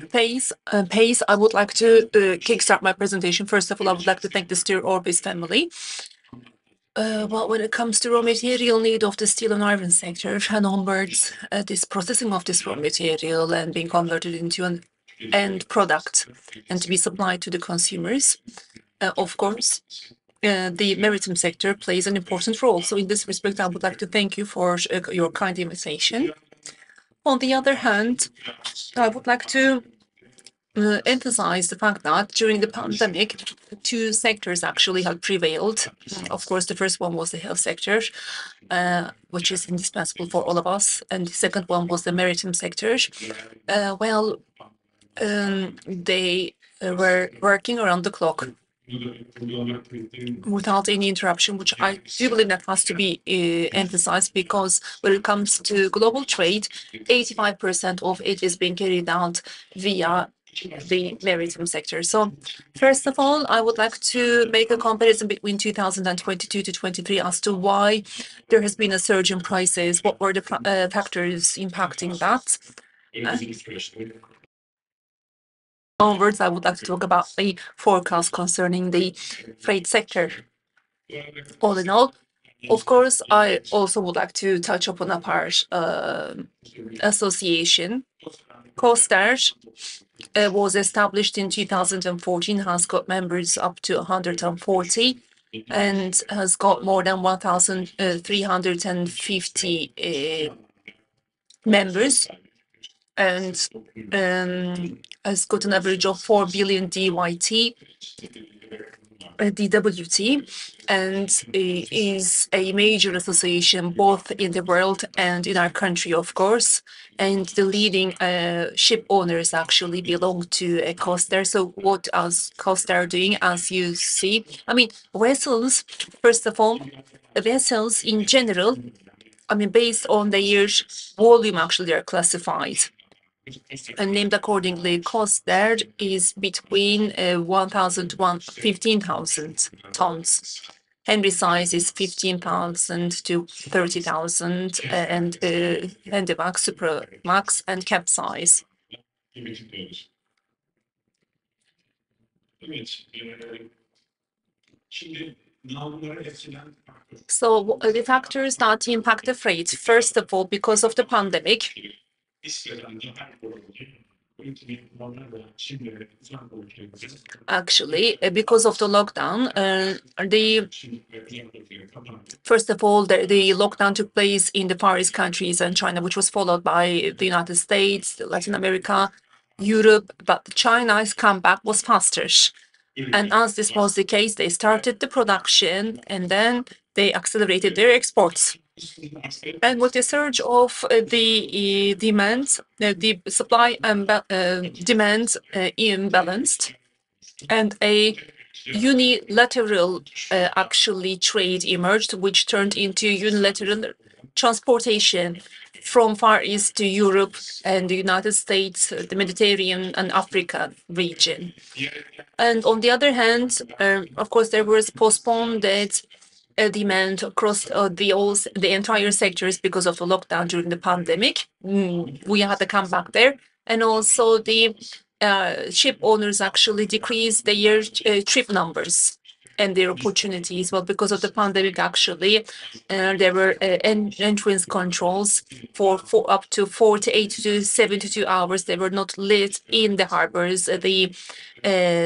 Pace, I would like to kickstart my presentation. First of all, I would like to thank the SteelOrbis family. Well, when it comes to raw material need of the steel and iron sector and onwards, this processing of this raw material and being converted into an end product and to be supplied to the consumers, of course, the maritime sector plays an important role. So in this respect, I would like to thank you for your kind invitation. On the other hand, I would like to emphasize the fact that during the pandemic, two sectors actually have prevailed. Of course, the first one was the health sector, which is indispensable for all of us, and the second one was the maritime sector. They were working around the clock without any interruption, which I do believe that has to be emphasized, because when it comes to global trade, 85% of it is being carried out via the maritime sector. So first of all, I would like to make a comparison between 2022 to 23 as to why there has been a surge in prices. What were the factors impacting that? Onwards, I would like to talk about the forecast concerning the freight sector. All in all, of course, I also would like to touch upon a part association. KOSDER was established in 2014, has got members up to 140, and has got more than 1,350 members, and has got an average of 4 billion DWT, and is a major association both in the world and in our country, of course. And the leading ship owners actually belong to KOSDER. So what is KOSDER doing? As you see, I mean, vessels, first of all, vessels in general, I mean, based on the year's volume, actually, they are classified and named accordingly. KOSDER is between 1,000 to 15,000 tons. Henry size is 15,000 to 30,000, and Handymax, Supramax, and capsize. So the factors that impact the freight, first of all, because of the pandemic, actually, because of the lockdown, first of all, the lockdown took place in the Far East countries and China, which was followed by the United States, Latin America, Europe, but China's comeback was faster. And as this was the case, they started the production and then they accelerated their exports. And with the surge of the demand, the supply and demand imbalanced, and a unilateral actually trade emerged, which turned into unilateral transportation from Far East to Europe and the United States, the Mediterranean and Africa region. And on the other hand, of course, there was postponed demand across the entire sectors because of the lockdown during the pandemic. We had to come back there. And also the ship owners actually decreased their trip numbers and their opportunities. Well, because of the pandemic, actually, there were entrance controls for up to 48 to 72 hours. They were not lit in the harbors. The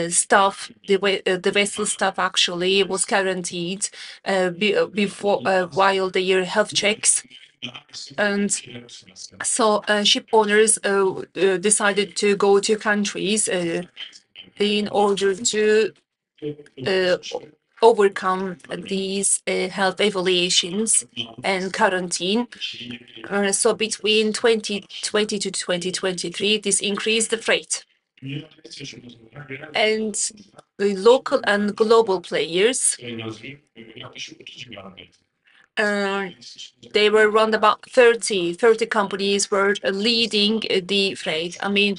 staff, the vessel staff actually was guaranteed before while their health checks. And so ship owners decided to go to countries in order to overcome these health evaluations and quarantine. So between 2020 to 2023, this increased the freight. And the local and global players, they were around about 30 companies were leading the freight. I mean,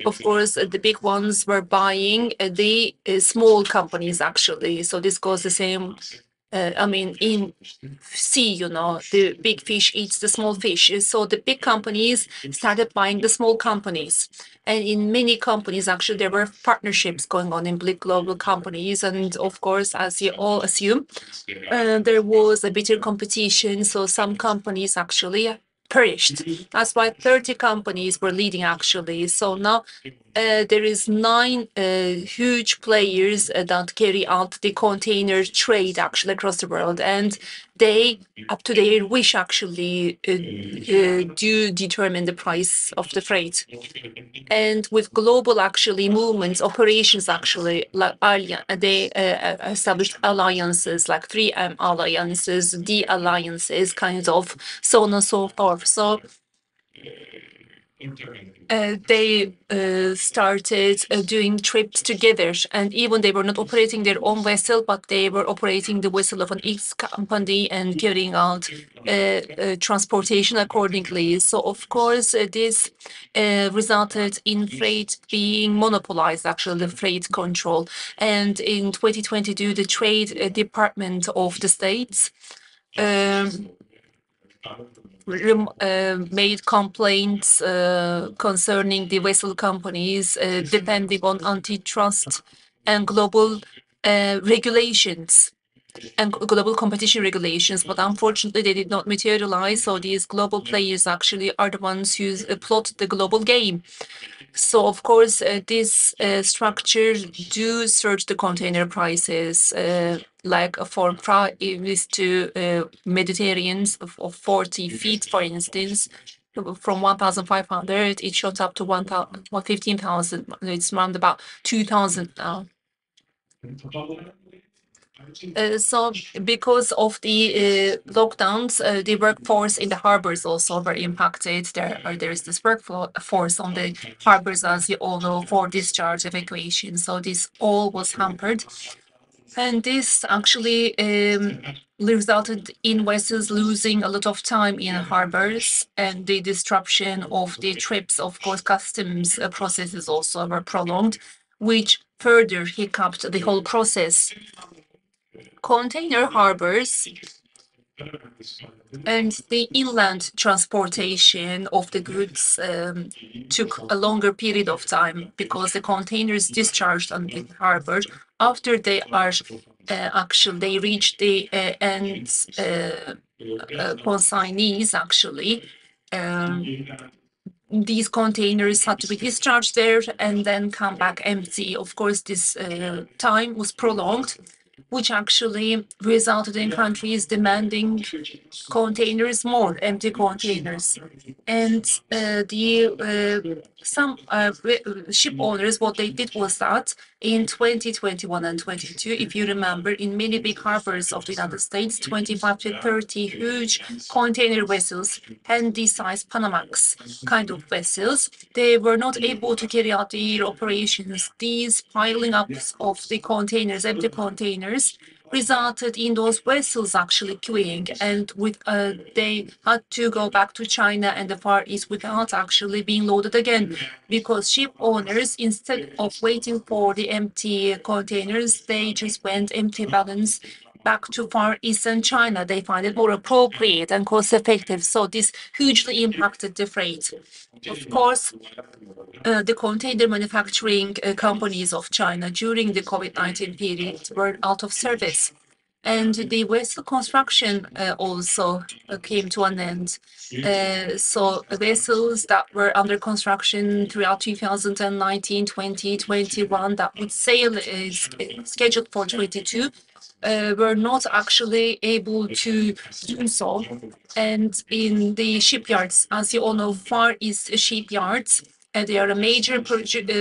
of course, the big ones were buying the small companies, actually. So this goes the same I mean, in sea, the big fish eats the small fish. So the big companies started buying the small companies. And in many companies, actually, there were partnerships going on in big global companies. And of course, as you all assume, there was a bitter competition. So some companies actually perished. That's why 30 companies were leading, actually. So now there is 9 huge players that carry out the container trade actually across the world, and they, up to their wish, actually do determine the price of the freight. And with global actually movements, operations actually, like they established alliances like 3M alliances, D alliances, kind of, so on and so forth. So they started doing trips together, and even they were not operating their own vessel, but they were operating the vessel of an X company and carrying out transportation accordingly. So of course, this resulted in freight being monopolized, actually, the freight control. And in 2022, the Trade Department of the States made complaints concerning the vessel companies depending on antitrust and global regulations and global competition regulations, but unfortunately they did not materialize. So these global players actually are the ones who plot the global game. So of course, this structure do surge the container prices, like for is to Mediterraneans of 40 feet, for instance, from 1,500, it shot up to 15,000. It's around about 2,000 now. So because of the lockdowns, the workforce in the harbors also were impacted. There is this workforce on the harbors, as you all know, for discharge evacuation. So this all was hampered. And this actually resulted in vessels losing a lot of time in harbors, and the disruption of the trips. Of course, customs processes also were prolonged, which further hiccuped the whole process. Container harbors and the inland transportation of the goods took a longer period of time because the containers discharged on the harbor after they are actually they reach the end consignees actually. These containers had to be discharged there and then come back empty. Of course, this time was prolonged, which actually resulted in countries demanding containers more, empty containers. And some ship owners, what they did was that in 2021 and 22, if you remember, in many big harbors of the United States, 25 to 30 huge container vessels, handy-sized Panamax kind of vessels, they were not able to carry out their operations. These piling up of the containers, empty containers, resulted in those vessels actually queuing, and they had to go back to China and the Far East without actually being loaded again, because ship owners, instead of waiting for the empty containers, they just went empty balance back to Far Eastern China. They find it more appropriate and cost effective. So this hugely impacted the freight. Of course, the container manufacturing companies of China during the COVID-19 period were out of service. And the vessel construction also came to an end. So vessels that were under construction throughout 2019, 2021, that would sail is scheduled for 22, were not actually able to do so. And in the shipyards, as you all know, Far East shipyards, they are a major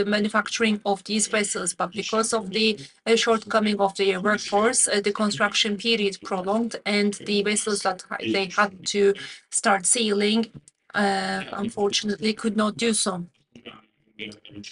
manufacturing of these vessels, but because of the shortcoming of their workforce, the construction period prolonged, and the vessels that they had to start sailing, unfortunately, could not do so.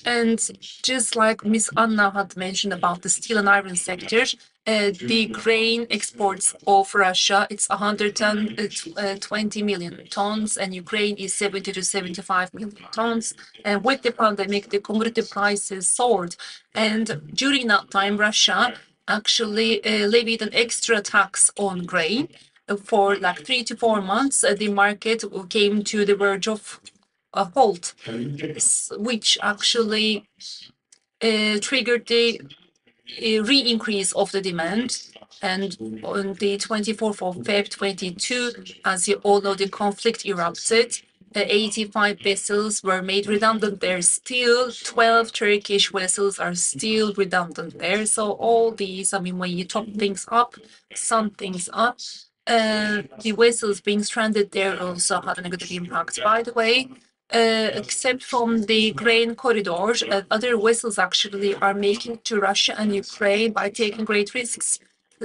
And just like Miss Anna had mentioned about the steel and iron sector, the grain exports of Russia, it's 120 million tons, and Ukraine is 70 to 75 million tons. And with the pandemic, the commodity prices soared. And during that time, Russia actually levied an extra tax on grain. For like 3 to 4 months, the market came to the verge of a halt, which actually triggered the re-increase of the demand. And on the 24th of February 22, as you all know, the conflict erupted. 85 vessels were made redundant there. Still, 12 Turkish vessels are still redundant there. So all these, I mean, when you top things up, sum things up, the vessels being stranded there also had a negative impact. By the way, except from the grain corridors, other vessels actually are making to Russia and Ukraine by taking great risks.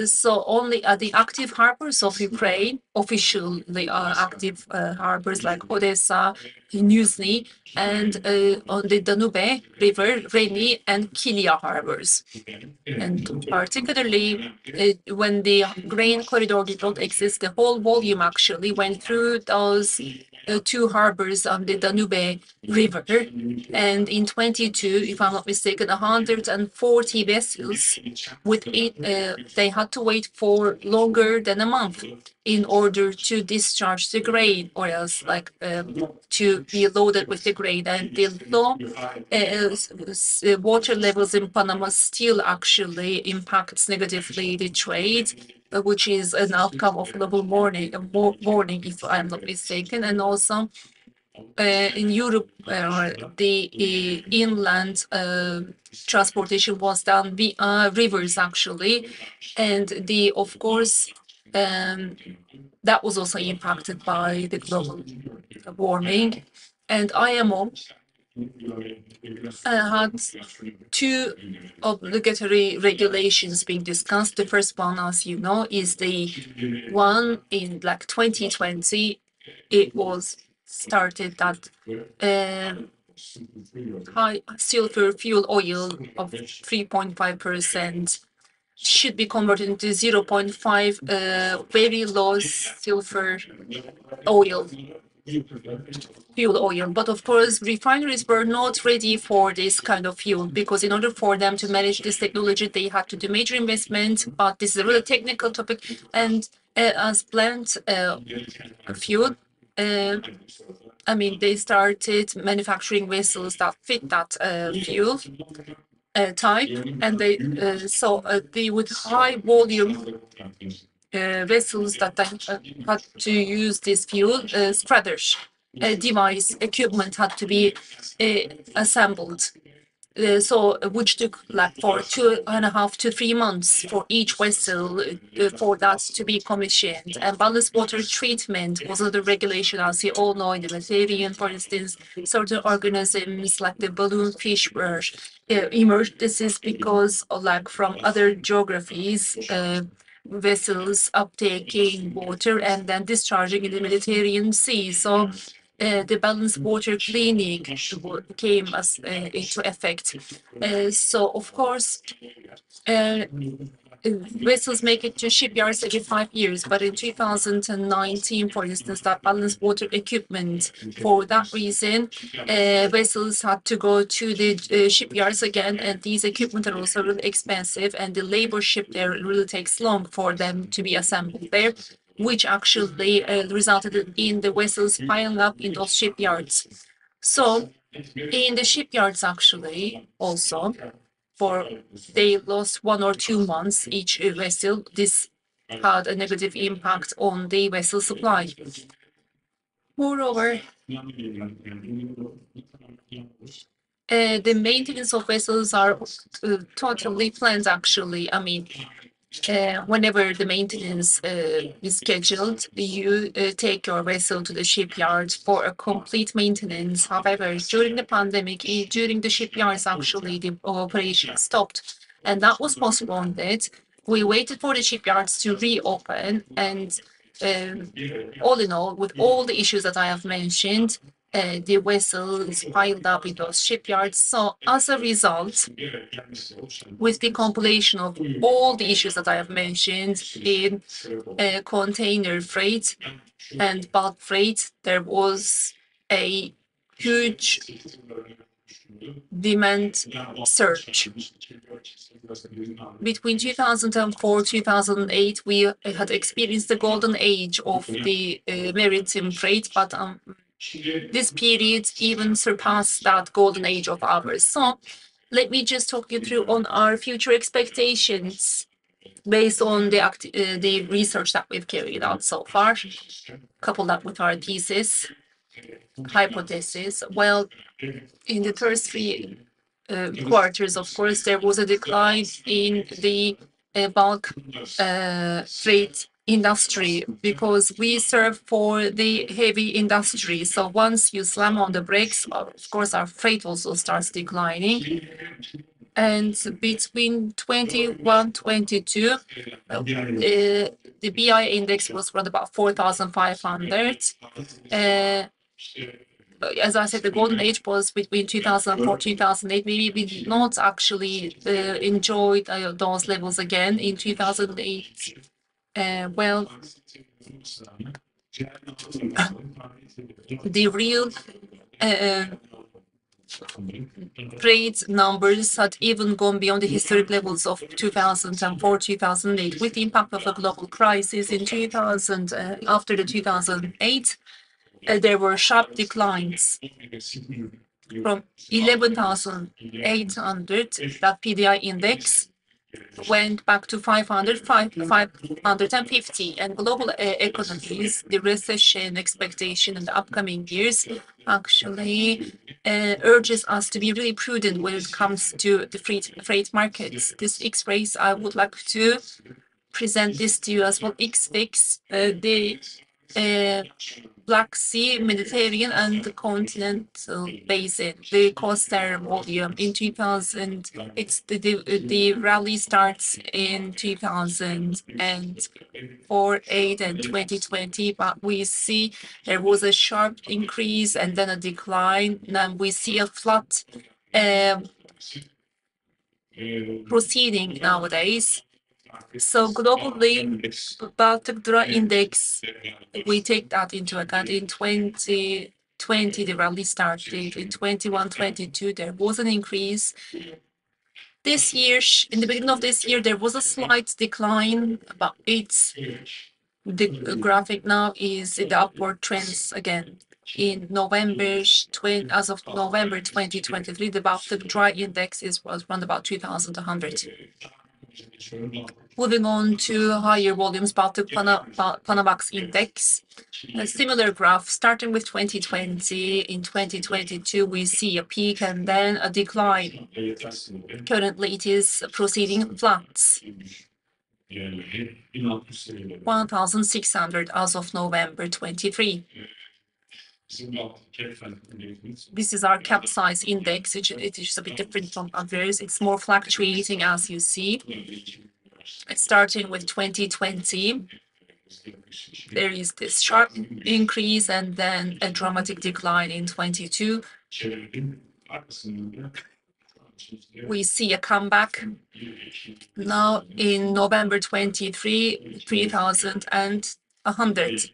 So only the active harbors of Ukraine, officially active harbors like Odessa, Nizhny, and on the Danube River, Reni and Kilia harbors. And particularly when the grain corridor did not exist, the whole volume actually went through those two harbors on the Danube River. And in 22, if I'm not mistaken, 140 vessels with it, they had to wait for longer than a month in order to discharge the grain, or else like to be loaded with the grain. And the low water levels in Panama still actually impacts negatively the trade, which is an outcome of global warming, if I'm not mistaken. And also in Europe, the inland transportation was done via rivers actually, and of course that was also impacted by the global warming. And IMO had two obligatory regulations being discussed. The first one, as you know, is the one in like 2020. It was started that high sulfur fuel oil of 3.5% should be converted into 0.5 very low sulfur oil, fuel oil. But of course, refineries were not ready for this kind of fuel, because in order for them to manage this technology, they had to do major investment. But this is a really technical topic. And as blend fuel, I mean, they started manufacturing vessels that fit that fuel type, and they with high volume vessels that had to use this fuel, spreaders device equipment had to be assembled. Which took like for 2.5 to 3 months for each vessel for that to be commissioned. And ballast water treatment was another regulation, as you all know, in the Mediterranean, for instance, certain organisms like the balloon fish were emerged. This is because like from other geographies, vessels uptaking water and then discharging in the Mediterranean Sea. So the balanced water cleaning came into effect. So of course, vessels make it to shipyards every 5 years, but in 2019, for instance, that balanced water equipment, for that reason, vessels had to go to the shipyards again, and these equipment are also really expensive, and the labor ship there really takes long for them to be assembled there, which actually resulted in the vessels piling up in those shipyards. So in the shipyards, actually, also, they lost 1 or 2 months each vessel. This had a negative impact on the vessel supply. Moreover, the maintenance of vessels are totally planned, actually. I mean, whenever the maintenance is scheduled, you take your vessel to the shipyard for a complete maintenance. However, during the pandemic, during the shipyards, actually, the operation stopped. And that was postponed. We waited for the shipyards to reopen. And all in all, with all the issues that I have mentioned, the vessels piled up in those shipyards. So as a result, with the compilation of all the issues that I have mentioned in container freight and bulk freight, there was a huge demand surge. Between 2004 2008, we had experienced the golden age of the maritime freight, but this period even surpassed that golden age of ours. So let me just talk you through on our future expectations based on the research that we've carried out so far, couple that with our thesis, hypothesis. Well, in the first three quarters, of course, there was a decline in the bulk freight industry because we serve for the heavy industry. So once you slam on the brakes, of course, our freight also starts declining. And between 21, 22, the BI index was around about 4,500. As I said, the golden age was between 2004 2008. Maybe we did not actually enjoy those levels again in 2008. Well, the real freight numbers had even gone beyond the historic levels of 2004 2008 with the impact of a global crisis in 2000. After the 2008, there were sharp declines from 11,800, that PDI index went back to 550. And global economies, the recession expectation in the upcoming years actually urges us to be really prudent when it comes to the freight markets. This X-rays, I would like to present this to you as well. X-fix, the Black Sea, Mediterranean, and the continental basin. The KOSDER volume in 2000, the rally starts in 2004, 8, and 2020, but we see there was a sharp increase and then a decline. Now we see a flat proceeding nowadays. So globally, Baltic Dry Index, we take that into account. In 2020, the rally started. In 21, 22, there was an increase. This year, in the beginning of this year, there was a slight decline, but the graphic now is in the upward trends again. In November, as of November 2023, the Baltic Dry Index was around about 2,100. Moving on to higher volumes, Baltic Panamax Index. A similar graph starting with 2020. In 2022, we see a peak and then a decline. Currently, it is proceeding flat. 1,600 as of November 23. This is our capsize index. It is a bit different from others. It's more fluctuating, as you see. Starting with 2020, there is this sharp increase and then a dramatic decline in 22. We see a comeback now in November 23, 3,100.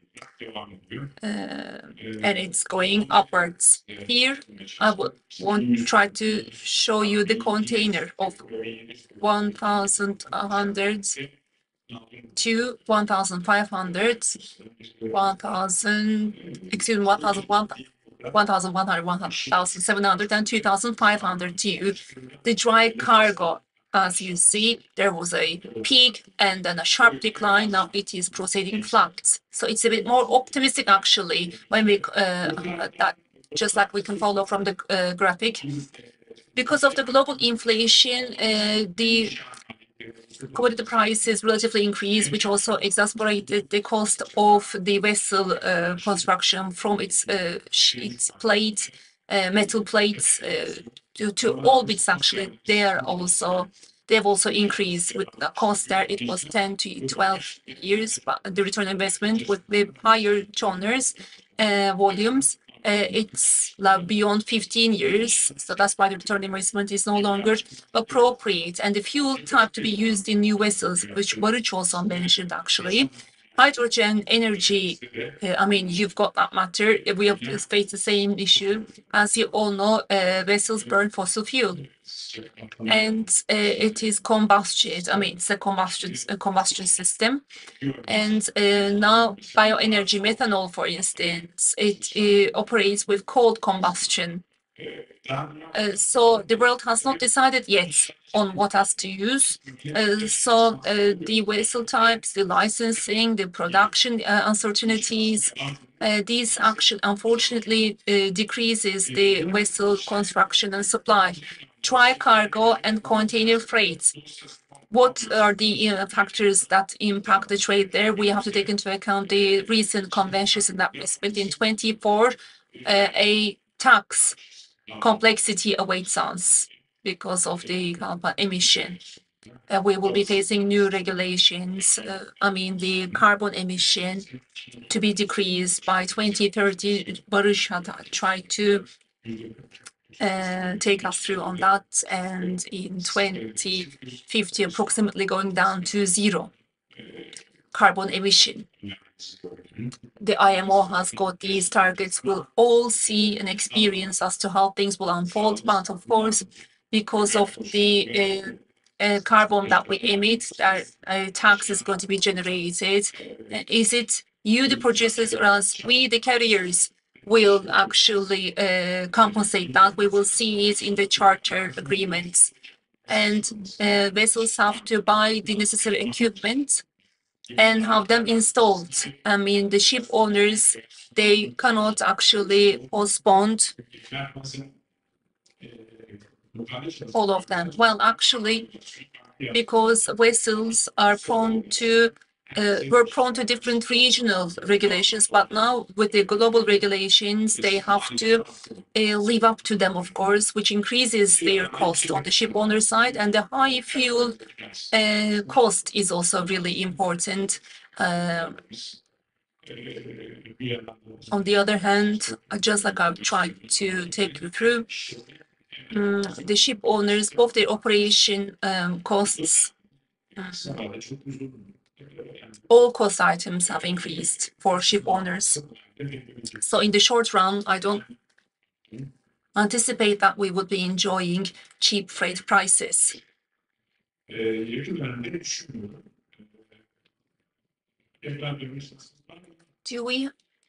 And it's going upwards. Here, I want to try to show you the container of 1,100 to 1,500, 1,100, 1,700, and 2,500 to the dry cargo. As you see, there was a peak and then a sharp decline. Now it is proceeding flat. So it's a bit more optimistic actually when we that just like we can follow from the graphic. Because of the global inflation, the commodity prices relatively increased, which also exacerbated the cost of the vessel construction from its sheet plate, metal plates to all bits actually. They've also increased with the cost there. It was 10 to 12 years, but the return on investment with the higher toners volumes, it's beyond 15 years. So that's why the return on investment is no longer appropriate. And the fuel type to be used in new vessels, which Barış also mentioned actually, hydrogen energy, I mean, you've got that matter. We have faced the same issue. As you all know, vessels burn fossil fuel. And it is combustion. I mean, it's a combustion system. And now bioenergy, methanol, for instance, it operates with cold combustion. So the world has not decided yet on what has to use. So the vessel types, the licensing, the production uncertainties, these actually unfortunately decreases the vessel construction and supply. Dry cargo and container freight. What are the factors that impact the trade there? We have to take into account the recent conventions in that respect. In 24, a tax complexity awaits us because of the carbon emission. We will be facing new regulations. I mean, the carbon emission to be decreased by 2030. Barış had tried to take us through on that, and in 2050, approximately going down to zero carbon emission. The IMO has got these targets. We'll all see and experience as to how things will unfold. But of course, because of the carbon that we emit, that tax is going to be generated. Is it you, the producers, or us, we, the carriers, will actually compensate that? We will see it in the charter agreements. And vessels have to buy the necessary equipment and have them installed. I mean, the ship owners, they cannot actually postpone all of them. Well, actually, because vessels are prone to were prone to different regional regulations, but now with the global regulations, they have to live up to them, of course, which increases their cost on the ship owner side, and the high fuel cost is also really important. On the other hand, just like I've tried to take you through, the ship owners, both their operation costs, all cost items have increased for ship owners. So in the short run, I don't anticipate that we would be enjoying cheap freight prices.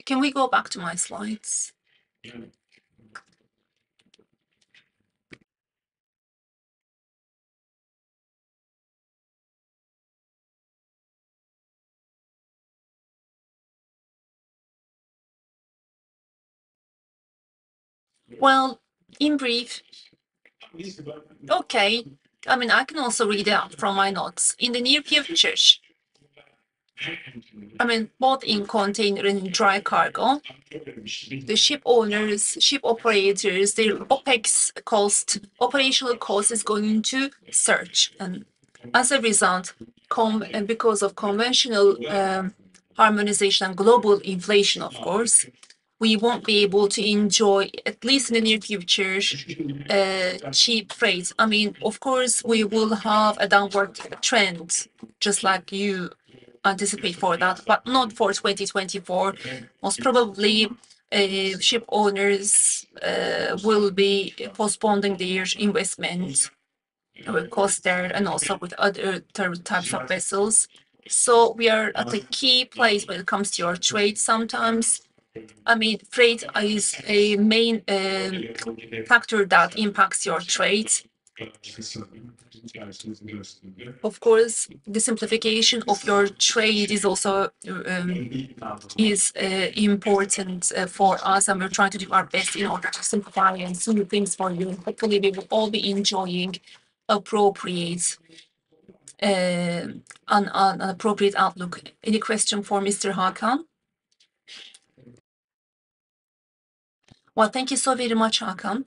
Can we go back to my slides? Well, in brief, okay. I mean, I can also read out from my notes. In the near future, I mean, both in container and dry cargo, the ship owners, ship operators, their OPEX cost, operational cost is going to surge. And as a result, because of conventional harmonization and global inflation, of course, we won't be able to enjoy, at least in the near future, cheap freight. I mean, of course, we will have a downward trend, just like you anticipate for that, but not for 2024. Most probably, ship owners will be postponing their investment with KOSDER and also with other types of vessels. So we are at a key place when it comes to your trade. Sometimes, I mean, freight is a main factor that impacts your trade. Of course, the simplification of your trade is also important for us, and we're trying to do our best in order to simplify and smooth things for you. Hopefully, we will all be enjoying appropriate an appropriate outlook. Any question for Mr. Hakan? Well, thank you so very much, Hakan.